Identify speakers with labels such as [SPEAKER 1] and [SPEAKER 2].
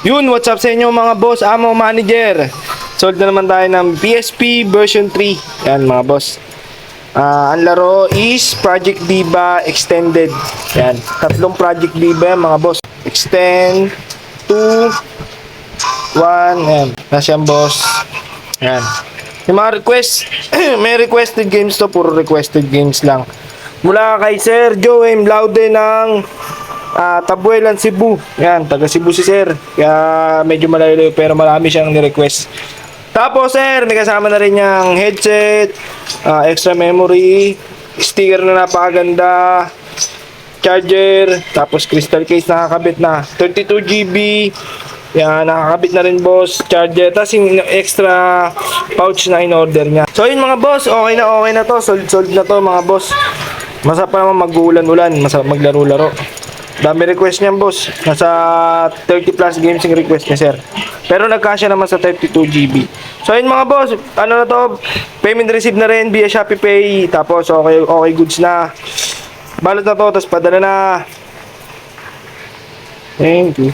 [SPEAKER 1] Yun, what's up sa inyo mga boss, amo, manager. Sold na naman tayo ng PSP version 3. Yan mga boss. Ang laro is Project Diva Extended. Yan, tatlong Project Diva yan mga boss. Extend, 2, 1, yan. Nasyan boss. Yan. Yung mga request, may requested games to, puro requested games lang. Mula kay Sir Joe M. Laude ng Tabuelan, Cebu. Yan, taga Cebu si Sir. Kaya medyo malayo pero marami siyang ni-request. Tapos Sir, may kasama na rin yung headset, extra memory, sticker na napakaganda, charger, tapos crystal case nakakabit na, 32 GB. Yan, nakakabit na rin boss, charger, tapos yung extra pouch na in-order niya. So yun mga boss, okay na to, sold na to mga boss. Masarap pa naman mag-ulan-ulan, masarap maglaro-laro. Dami request niyan boss. Nasa 30 plus games yung request niya sir. Pero nagkasya naman sa 32 GB. So ayun mga boss, ano na to, payment receive na rin via Shopee Pay. Tapos okay goods na. Balot na to, tapos padala na. Thank you.